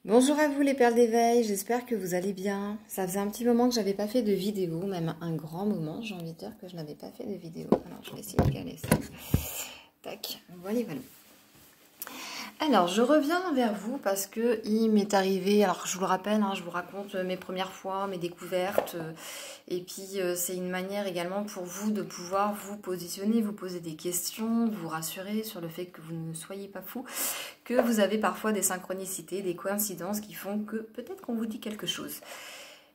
Bonjour à vous les perles d'éveil, j'espère que vous allez bien. Ça faisait un petit moment que j'avais pas fait de vidéo, même un grand moment, j'ai envie de dire que je n'avais pas fait de vidéo. Alors je vais essayer de caler ça. Tac, voilà, voilà. Alors je reviens vers vous parce que il m'est arrivé, alors je vous le rappelle, je vous raconte mes premières fois, mes découvertes, et puis c'est une manière également pour vous de pouvoir vous positionner, vous poser des questions, vous rassurer sur le fait que vous ne soyez pas fou, que vous avez parfois des synchronicités, des coïncidences qui font que peut-être qu'on vous dit quelque chose.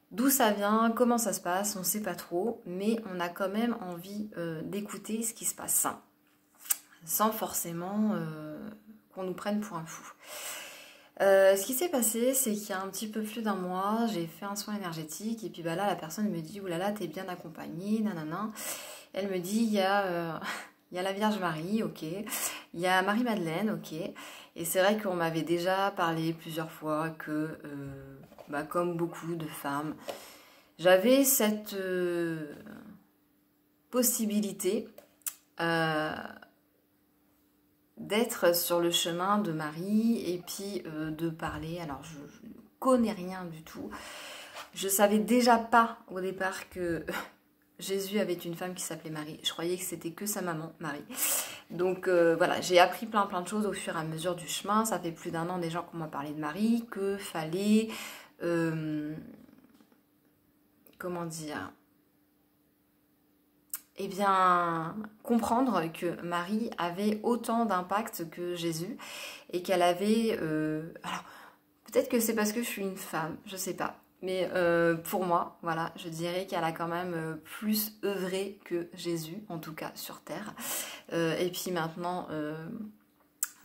D'où ça vient, comment ça se passe, on ne sait pas trop, mais on a quand même envie d'écouter ce qui se passe, sans forcément qu'on nous prenne pour un fou. Ce qui s'est passé, c'est qu'il y a un petit peu plus d'un mois, j'ai fait un soin énergétique, et puis là, la personne me dit « Oulala, t'es bien accompagnée, nanana ». Elle me dit « Il y a la Vierge Marie, ok, il y a Marie-Madeleine, ok ». Et c'est vrai qu'on m'avait déjà parlé plusieurs fois que, comme beaucoup de femmes, j'avais cette possibilité d'être sur le chemin de Marie et puis de parler. Alors je ne connais rien du tout. Je savais déjà pas au départ que Jésus avait une femme qui s'appelait Marie. Je croyais que c'était que sa maman, Marie. Donc voilà, j'ai appris plein de choses au fur et à mesure du chemin. Ça fait plus d'un an déjà qu'on m'a parlé de Marie, que fallait, comment dire, eh bien, comprendre que Marie avait autant d'impact que Jésus et qu'elle avait... alors, peut-être que c'est parce que je suis une femme, je sais pas. Mais pour moi, voilà, je dirais qu'elle a quand même plus œuvré que Jésus, en tout cas sur Terre. Et puis maintenant,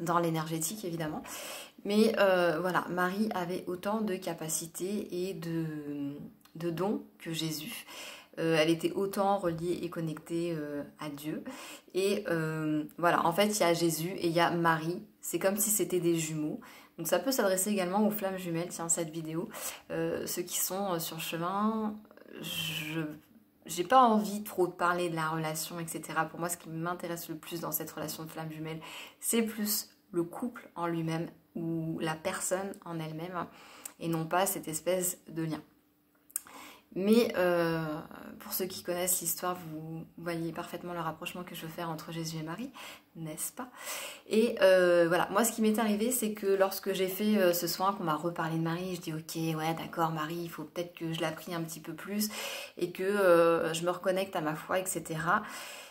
dans l'énergétique, évidemment. Mais voilà, Marie avait autant de capacités et de dons que Jésus. Elle était autant reliée et connectée à Dieu. Et voilà, en fait, il y a Jésus et il y a Marie. C'est comme si c'était des jumeaux. Donc ça peut s'adresser également aux flammes jumelles, tiens, cette vidéo. Ceux qui sont sur le chemin, j'ai pas envie trop de parler de la relation, etc. Pour moi, ce qui m'intéresse le plus dans cette relation de flammes jumelles, c'est plus le couple en lui-même ou la personne en elle-même, et non pas cette espèce de lien. Mais pour ceux qui connaissent l'histoire, vous voyez parfaitement le rapprochement que je veux faire entre Jésus et Marie, n'est-ce pas? Et voilà, moi ce qui m'est arrivé, c'est que lorsque j'ai fait ce soin, qu'on m'a reparlé de Marie, je dis ok, ouais d'accord Marie, il faut peut-être que je la prie un petit peu plus et que je me reconnecte à ma foi, etc.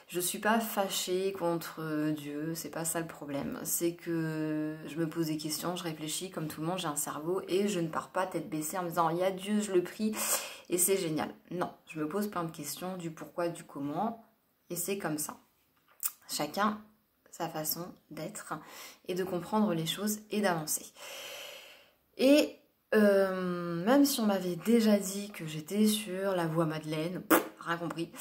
Je suis pas fâchée contre Dieu, c'est pas ça le problème. C'est que je me pose des questions, je réfléchis comme tout le monde, j'ai un cerveau et je ne pars pas tête baissée en me disant il y a Dieu, je le prie et c'est génial. Non, je me pose plein de questions du pourquoi, du comment et c'est comme ça. Chacun sa façon d'être et de comprendre les choses et d'avancer. Et même si on m'avait déjà dit que j'étais sur la voie Madeleine, rien compris.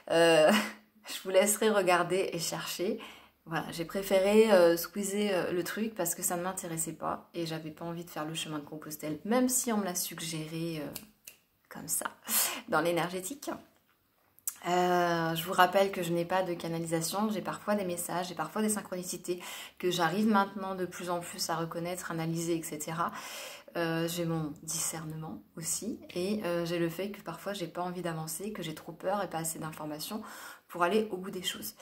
Je vous laisserai regarder et chercher. Voilà, j'ai préféré squeezer le truc parce que ça ne m'intéressait pas et j'avais pas envie de faire le chemin de Compostelle, même si on me l'a suggéré comme ça, dans l'énergétique. Je vous rappelle que je n'ai pas de canalisation, j'ai parfois des messages, j'ai parfois des synchronicités que j'arrive maintenant de plus en plus à reconnaître, analyser, etc. J'ai mon discernement aussi et j'ai le fait que parfois j'ai pas envie d'avancer, que j'ai trop peur et pas assez d'informations pour aller au bout des choses.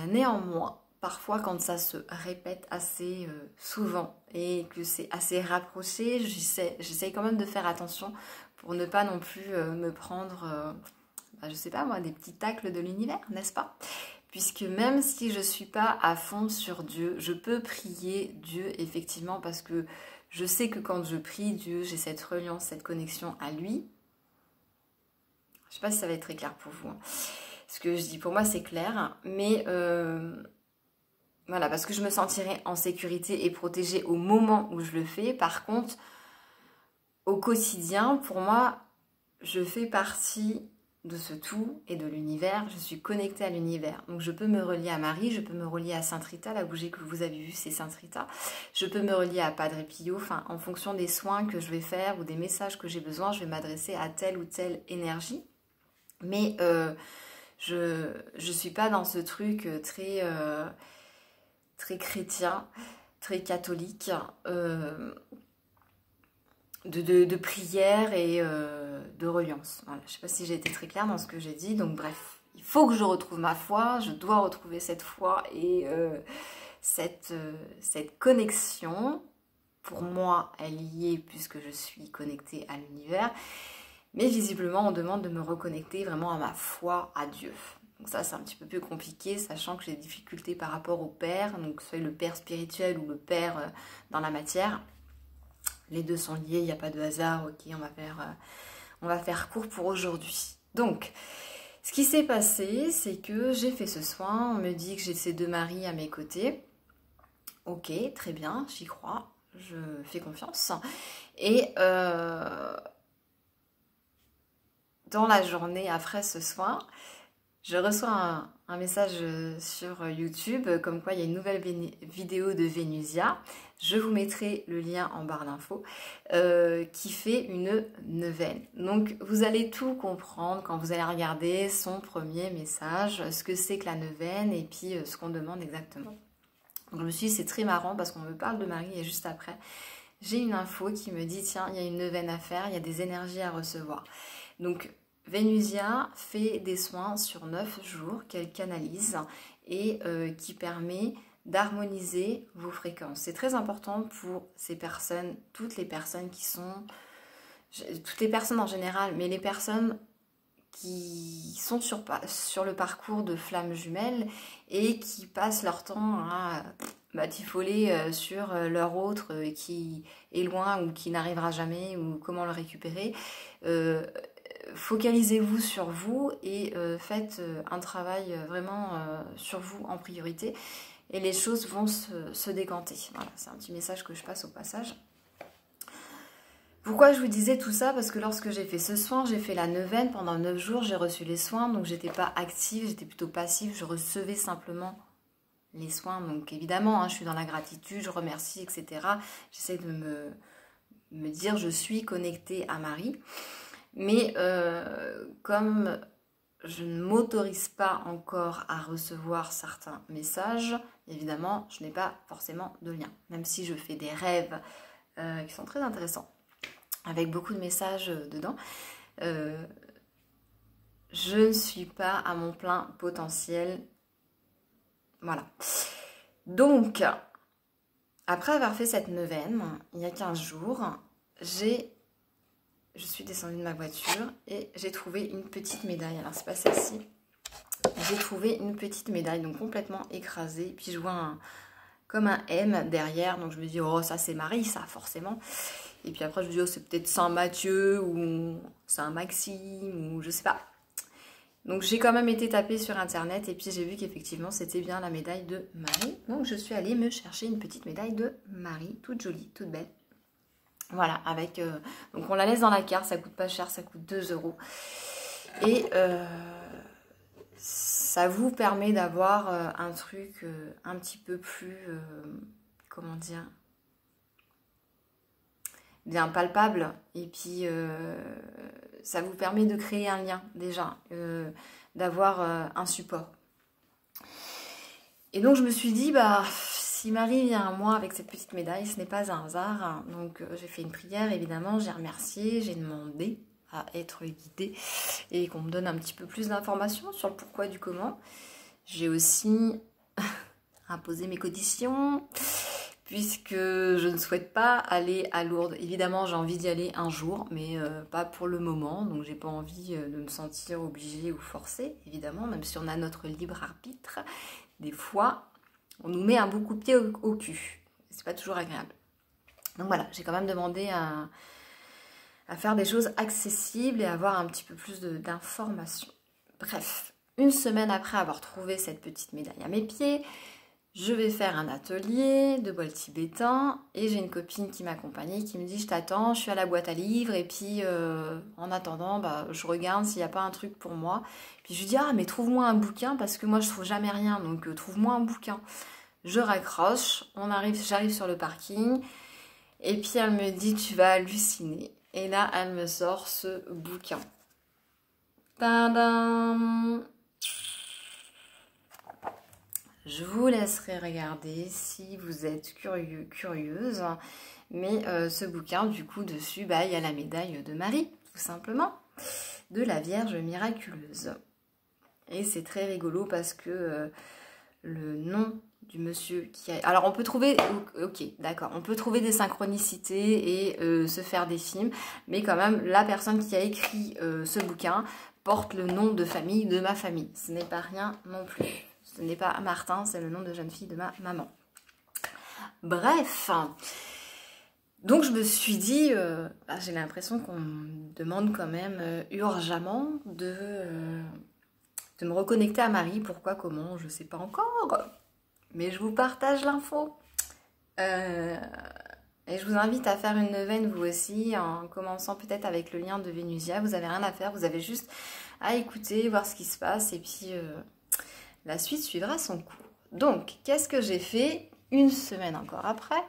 Néanmoins, parfois quand ça se répète assez souvent et que c'est assez rapproché, j'essaye quand même de faire attention pour ne pas non plus me prendre, je sais pas moi, des petits tacles de l'univers, n'est-ce pas? Puisque même si je ne suis pas à fond sur Dieu, je peux prier Dieu effectivement parce que je sais que quand je prie Dieu, j'ai cette reliance, cette connexion à lui. Je ne sais pas si ça va être très clair pour vous. Ce que je dis pour moi c'est clair, mais voilà, parce que je me sentirai en sécurité et protégée au moment où je le fais. Par contre, au quotidien, pour moi, je fais partie de ce tout et de l'univers, je suis connectée à l'univers. Donc je peux me relier à Marie, je peux me relier à Sainte Rita, la bougie que vous avez vue c'est Sainte Rita. Je peux me relier à Padre Pio, enfin en fonction des soins que je vais faire ou des messages que j'ai besoin, je vais m'adresser à telle ou telle énergie. Mais je suis pas dans ce truc très, très chrétien, très catholique. de prière et de reliance. Voilà, je ne sais pas si j'ai été très claire dans ce que j'ai dit. Donc bref, il faut que je retrouve ma foi, je dois retrouver cette foi et cette connexion. Pour moi, elle y est puisque je suis connectée à l'univers. Mais visiblement, on demande de me reconnecter vraiment à ma foi, à Dieu. Donc ça, c'est un petit peu plus compliqué, sachant que j'ai des difficultés par rapport au Père, donc soit le Père spirituel ou le Père dans la matière. Les deux sont liés, il n'y a pas de hasard. Ok, on va faire court pour aujourd'hui. Donc, ce qui s'est passé, c'est que j'ai fait ce soin. On me dit que j'ai ces deux maris à mes côtés. Ok, très bien, j'y crois. Je fais confiance. Et dans la journée après ce soin, je reçois un message sur YouTube comme quoi il y a une nouvelle vidéo de Vénusia. Je vous mettrai le lien en barre d'infos qui fait une neuvaine. Donc vous allez tout comprendre quand vous allez regarder son premier message, ce que c'est que la neuvaine et puis ce qu'on demande exactement. Donc je me suis dit c'est très marrant parce qu'on me parle de Marie et juste après j'ai une info qui me dit tiens il y a une neuvaine à faire, il y a des énergies à recevoir. Donc Vénusia fait des soins sur 9 jours qu'elle canalise et qui permet d'harmoniser vos fréquences. C'est très important pour ces personnes, toutes les personnes en général, mais les personnes qui sont sur le parcours de flammes jumelles et qui passent leur temps à batifoler sur leur autre qui est loin ou qui n'arrivera jamais ou comment le récupérer. Focalisez-vous sur vous et faites un travail vraiment sur vous en priorité et les choses vont se décanter. Voilà, c'est un petit message que je passe au passage. Pourquoi je vous disais tout ça? Parce que lorsque j'ai fait ce soin, j'ai fait la neuvaine pendant 9 jours, j'ai reçu les soins, donc j'étais pas active, j'étais plutôt passive, je recevais simplement les soins. Donc évidemment, hein, je suis dans la gratitude, je remercie, etc. J'essaie de me dire je suis connectée à Marie. Mais comme je ne m'autorise pas encore à recevoir certains messages, évidemment, je n'ai pas forcément de lien. Même si je fais des rêves qui sont très intéressants, avec beaucoup de messages dedans, je ne suis pas à mon plein potentiel. Voilà. Donc, après avoir fait cette neuvaine, il y a 15 jours, je suis descendue de ma voiture et j'ai trouvé une petite médaille. Alors, c'est pas celle-ci. J'ai trouvé une petite médaille, donc complètement écrasée. Puis je vois comme un M derrière. Donc, je me dis, oh, ça, c'est Marie, ça, forcément. Et puis après, je me dis, oh, c'est peut-être Saint-Mathieu ou Saint-Maxime ou je sais pas. Donc, j'ai quand même été tapée sur Internet et puis j'ai vu qu'effectivement, c'était bien la médaille de Marie. Donc, je suis allée me chercher une petite médaille de Marie, toute jolie, toute belle. Voilà, avec donc on la laisse dans la carte, ça coûte pas cher, ça coûte 2 €. Et ça vous permet d'avoir un truc un petit peu plus, comment dire, bien palpable. Et puis ça vous permet de créer un lien déjà, d'avoir un support. Et donc je me suis dit, bah... si Marie vient à moi avec cette petite médaille, ce n'est pas un hasard. Donc j'ai fait une prière, évidemment, j'ai remercié, j'ai demandé à être guidée et qu'on me donne un petit peu plus d'informations sur le pourquoi du comment. J'ai aussi imposé mes conditions puisque je ne souhaite pas aller à Lourdes. Évidemment, j'ai envie d'y aller un jour, mais pas pour le moment. Donc j'ai pas envie de me sentir obligée ou forcée, évidemment, même si on a notre libre arbitre. Des fois... on nous met un bon coup de pied au cul. C'est pas toujours agréable. Donc voilà, j'ai quand même demandé à faire des choses accessibles et avoir un petit peu plus d'informations. Bref, une semaine après avoir trouvé cette petite médaille à mes pieds, je vais faire un atelier de bol tibétain et j'ai une copine qui m'accompagne qui me dit je t'attends, je suis à la boîte à livres et puis en attendant bah, je regarde s'il n'y a pas un truc pour moi. Puis je lui dis ah mais trouve-moi un bouquin parce que moi je trouve jamais rien donc trouve-moi un bouquin. Je raccroche, j'arrive sur le parking et puis elle me dit tu vas halluciner et là elle me sort ce bouquin. Tadam! Je vous laisserai regarder si vous êtes curieux, curieuse. Mais ce bouquin, du coup, dessus, bah, il y a la médaille de Marie, tout simplement, de la Vierge miraculeuse. Et c'est très rigolo parce que le nom du monsieur qui a... Alors on peut trouver, ok, d'accord, on peut trouver des synchronicités et se faire des films, mais quand même, la personne qui a écrit ce bouquin porte le nom de famille de ma famille. Ce n'est pas rien non plus. Ce n'est pas Martin, c'est le nom de jeune fille de ma maman. Bref, donc je me suis dit, j'ai l'impression qu'on me demande quand même urgemment de me reconnecter à Marie. Pourquoi, comment, je ne sais pas encore. Mais je vous partage l'info. Et je vous invite à faire une neuvaine vous aussi, en commençant peut-être avec le lien de Vénusia. Vous n'avez rien à faire, vous avez juste à écouter, voir ce qui se passe. Et puis la suite suivra son cours. Donc, qu'est-ce que j'ai fait une semaine encore après?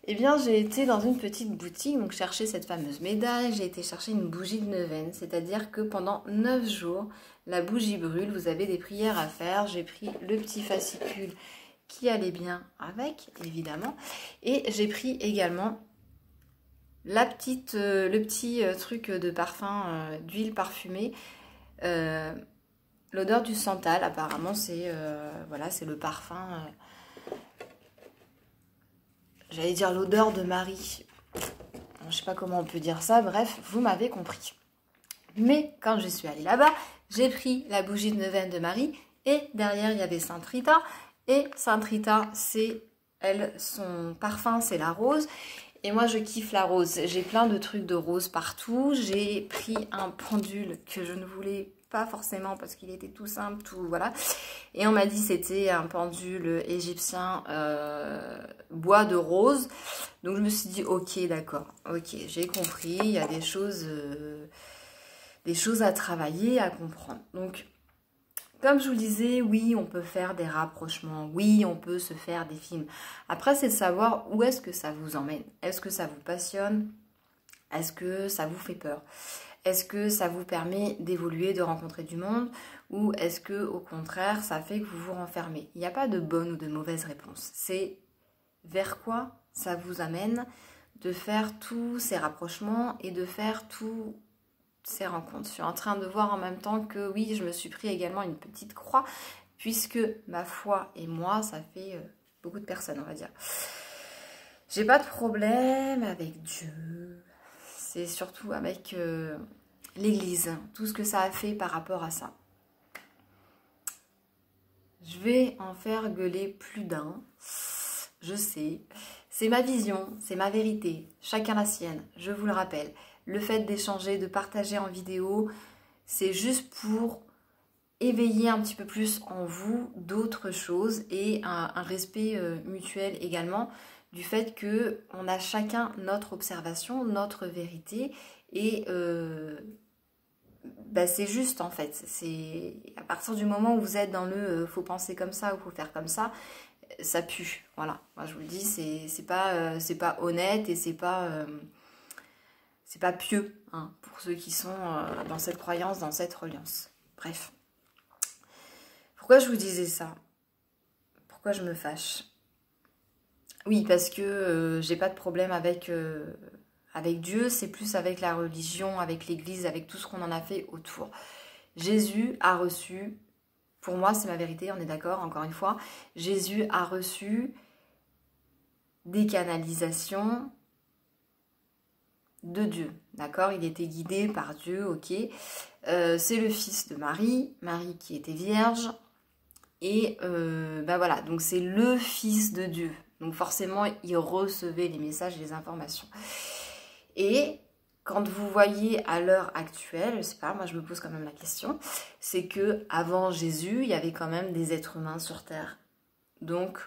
Eh bien, j'ai été dans une petite boutique, donc chercher cette fameuse médaille. J'ai été chercher une bougie de neuvaine, c'est-à-dire que pendant 9 jours, la bougie brûle. Vous avez des prières à faire. J'ai pris le petit fascicule qui allait bien avec, évidemment. Et j'ai pris également le petit truc de parfum, d'huile parfumée. L'odeur du santal, apparemment, c'est voilà, c'est le parfum... J'allais dire l'odeur de Marie. Je ne sais pas comment on peut dire ça. Bref, vous m'avez compris. Mais quand je suis allée là-bas, j'ai pris la bougie de neuvaine de Marie. Et derrière, il y avait Sainte Rita. Et Sainte Rita, c'est elle, son parfum, c'est la rose. Et moi, je kiffe la rose. J'ai plein de trucs de rose partout. J'ai pris un pendule que je ne voulais pas forcément parce qu'il était tout simple, tout voilà. Et on m'a dit c'était un pendule égyptien bois de rose. Donc je me suis dit ok, d'accord, ok, j'ai compris. Il y a des choses à travailler, à comprendre. Donc comme je vous le disais, oui, on peut faire des rapprochements, oui, on peut se faire des films. Après, c'est de savoir où est-ce que ça vous emmène. Est-ce que ça vous passionne? Est-ce que ça vous fait peur? Est-ce que ça vous permet d'évoluer, de rencontrer du monde? Ou est-ce que, au contraire, ça fait que vous vous renfermez? Il n'y a pas de bonne ou de mauvaise réponse. C'est vers quoi ça vous amène de faire tous ces rapprochements et de faire tous ces rencontres. Je suis en train de voir en même temps que oui, je me suis pris également une petite croix, puisque ma foi et moi, ça fait beaucoup de personnes, on va dire. J'ai pas de problème avec Dieu, c'est surtout avec l'Église, tout ce que ça a fait par rapport à ça. Je vais en faire gueuler plus d'un, je sais. C'est ma vision, c'est ma vérité, chacun la sienne, je vous le rappelle. Le fait d'échanger, de partager en vidéo, c'est juste pour éveiller un petit peu plus en vous d'autres choses et un respect mutuel également du fait que on a chacun notre observation, notre vérité et c'est juste en fait. C'est à partir du moment où vous êtes dans le faut penser comme ça ou faut faire comme ça, ça pue. Voilà, moi je vous le dis, c'est pas honnête et c'est pas pieux hein, pour ceux qui sont dans cette croyance, dans cette reliance. Bref. Pourquoi je vous disais ça? Pourquoi je me fâche? Oui, parce que j'ai pas de problème avec Dieu, c'est plus avec la religion, avec l'Église, avec tout ce qu'on en a fait autour. Jésus a reçu, pour moi c'est ma vérité, on est d'accord, encore une fois, Jésus a reçu des canalisations de Dieu, d'accord? Il était guidé par Dieu, ok. C'est le fils de Marie, Marie qui était vierge, et voilà, donc c'est le fils de Dieu. Donc forcément, il recevait les messages et les informations. Et quand vous voyez à l'heure actuelle, je sais pas, moi je me pose quand même la question, c'est que avant Jésus, il y avait quand même des êtres humains sur Terre. Donc,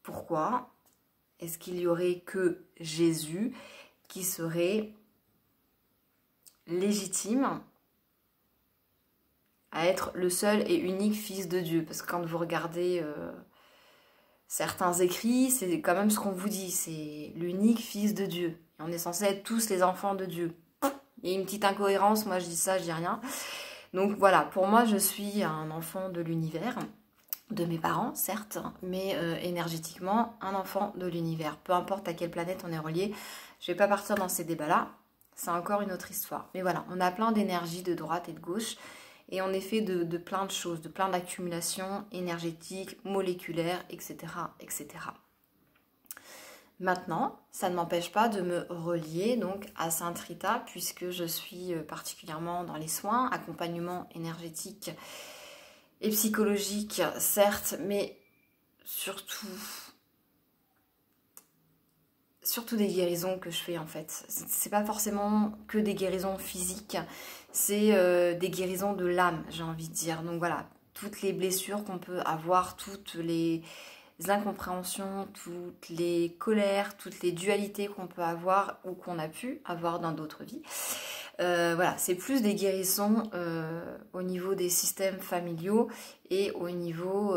pourquoi est-ce qu'il y aurait que Jésus qui serait légitime à être le seul et unique fils de Dieu? Parce que quand vous regardez certains écrits, c'est quand même ce qu'on vous dit, c'est l'unique fils de Dieu. Et on est censé être tous les enfants de Dieu. Il y a une petite incohérence, moi je dis ça, je dis rien. Donc voilà, pour moi, je suis un enfant de l'univers, de mes parents, certes, mais énergétiquement, un enfant de l'univers. Peu importe à quelle planète on est relié, je ne vais pas partir dans ces débats-là, c'est encore une autre histoire. Mais voilà, on a plein d'énergie de droite et de gauche, et on est fait de plein de choses, de plein d'accumulations énergétiques, moléculaires, etc., etc. Maintenant, ça ne m'empêche pas de me relier donc à Sainte Rita, puisque je suis particulièrement dans les soins, accompagnement énergétique et psychologique, certes, mais surtout des guérisons que je fais en fait. C'est pas forcément que des guérisons physiques, c'est des guérisons de l'âme, j'ai envie de dire. Donc voilà, toutes les blessures qu'on peut avoir, toutes les incompréhensions, toutes les colères, toutes les dualités qu'on peut avoir ou qu'on a pu avoir dans d'autres vies. Voilà, c'est plus des guérisons au niveau des systèmes familiaux et au niveau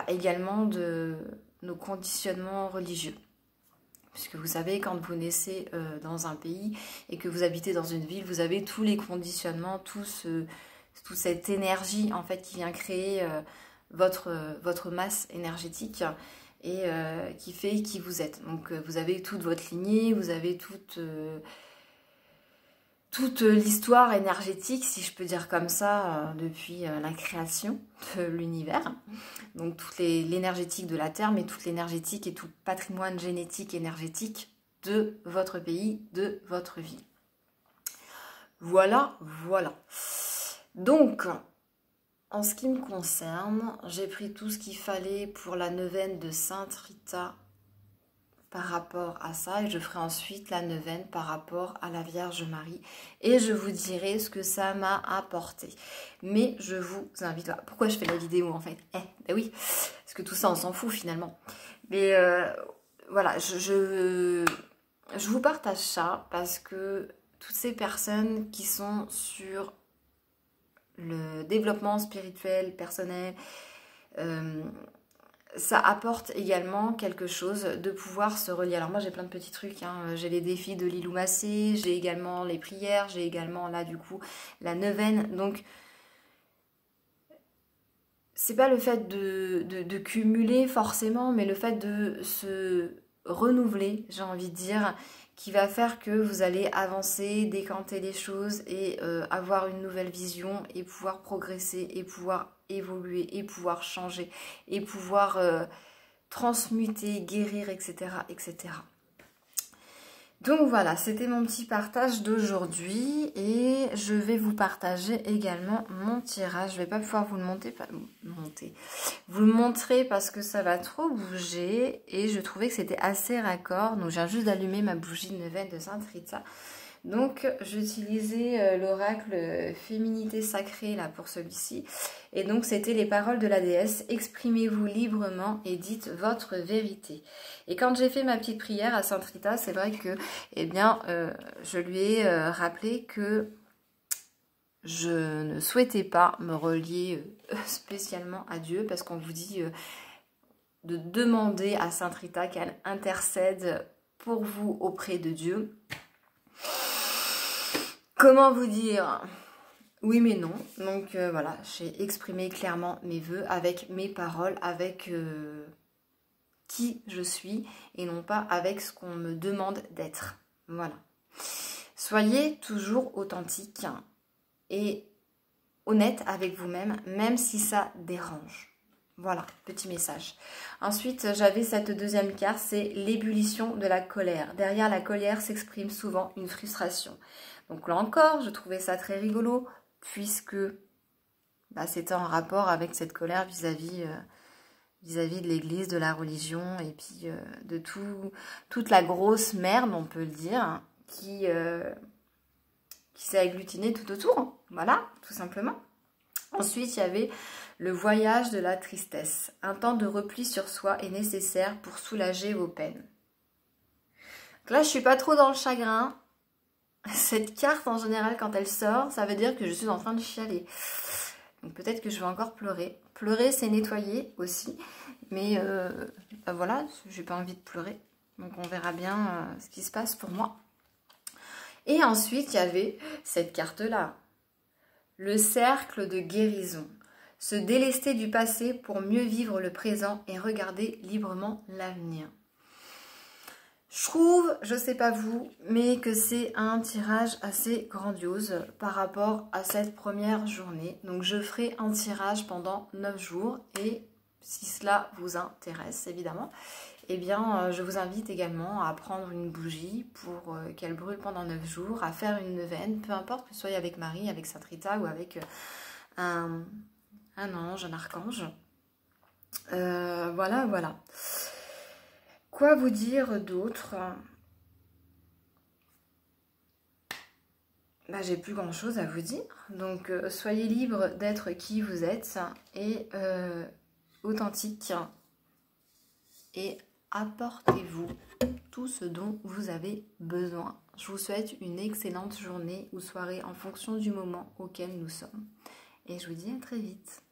également de nos conditionnements religieux. Puisque vous savez, quand vous naissez dans un pays et que vous habitez dans une ville, vous avez tous les conditionnements, toute cette énergie en fait qui vient créer votre masse énergétique et qui fait qui vous êtes. Donc vous avez toute votre lignée, vous avez toute l'histoire énergétique, si je peux dire comme ça, depuis la création de l'univers. Donc toute l'énergétique de la Terre, mais toute l'énergétique et tout le patrimoine génétique énergétique de votre pays, de votre vie. Voilà, voilà. Donc, en ce qui me concerne, j'ai pris tout ce qu'il fallait pour la neuvaine de Sainte Rita par rapport à ça, et je ferai ensuite la neuvaine par rapport à la Vierge Marie, et je vous dirai ce que ça m'a apporté. Mais je vous invite, pourquoi je fais la vidéo en fait? Ben oui, parce que tout ça on s'en fout finalement. Mais voilà, je vous partage ça parce que toutes ces personnes qui sont sur le développement spirituel, personnel, ça apporte également quelque chose de pouvoir se relier. Alors moi j'ai plein de petits trucs, hein. J'ai les défis de Lilou Massé, j'ai également les prières, j'ai également là du coup la neuvaine. Donc c'est pas le fait de cumuler forcément, mais le fait de se renouveler, j'ai envie de dire, qui va faire que vous allez avancer, décanter les choses et avoir une nouvelle vision et pouvoir progresser et pouvoir évoluer et pouvoir changer et pouvoir transmuter, guérir, etc., etc. Donc voilà, c'était mon petit partage d'aujourd'hui et je vais vous partager également mon tirage. Je ne vais pas pouvoir vous le vous le montrer parce que ça va trop bouger et je trouvais que c'était assez raccord. Donc j'ai juste d'allumer ma bougie de neuvaine de Sainte Rita. Donc j'utilisais l'oracle Féminité Sacrée là pour celui-ci. Et donc c'était les paroles de la déesse. Exprimez-vous librement et dites votre vérité. Et quand j'ai fait ma petite prière à Sainte Rita, c'est vrai que je lui ai rappelé que je ne souhaitais pas me relier spécialement à Dieu parce qu'on vous dit de demander à Sainte Rita qu'elle intercède pour vous auprès de Dieu. Comment vous dire? Oui mais non. Donc voilà, j'ai exprimé clairement mes vœux avec mes paroles, avec qui je suis et non pas avec ce qu'on me demande d'être. Voilà. Soyez toujours authentique et honnête avec vous-même, même si ça dérange. Voilà, petit message. Ensuite, j'avais cette deuxième carte, c'est l'ébullition de la colère. Derrière la colère s'exprime souvent une frustration. Donc là encore, je trouvais ça très rigolo, puisque c'était en rapport avec cette colère vis-à-vis de l'église, de la religion, et puis de toute la grosse merde, on peut le dire, qui s'est agglutinée tout autour. Voilà, tout simplement. Ensuite, il y avait le voyage de la tristesse. Un temps de repli sur soi est nécessaire pour soulager vos peines. Donc là, je suis pas trop dans le chagrin. Cette carte, en général, quand elle sort, ça veut dire que je suis en train de chialer. Donc peut-être que je vais encore pleurer. Pleurer, c'est nettoyer aussi. Mais voilà, j'ai pas envie de pleurer. Donc on verra bien ce qui se passe pour moi. Et ensuite, il y avait cette carte-là. Le cercle de guérison. Se délester du passé pour mieux vivre le présent et regarder librement l'avenir. Je trouve, je sais pas vous, mais que c'est un tirage assez grandiose par rapport à cette première journée. Donc je ferai un tirage pendant 9 jours et si cela vous intéresse évidemment, eh bien je vous invite également à prendre une bougie pour qu'elle brûle pendant 9 jours, à faire une neuvaine, peu importe que ce soit avec Marie, avec Sainte Rita ou avec un ange, un archange. Voilà, voilà. Quoi vous dire d'autre? Bah, j'ai plus grand chose à vous dire. Donc soyez libre d'être qui vous êtes et authentique. Et apportez-vous tout ce dont vous avez besoin. Je vous souhaite une excellente journée ou soirée en fonction du moment auquel nous sommes. Et je vous dis à très vite.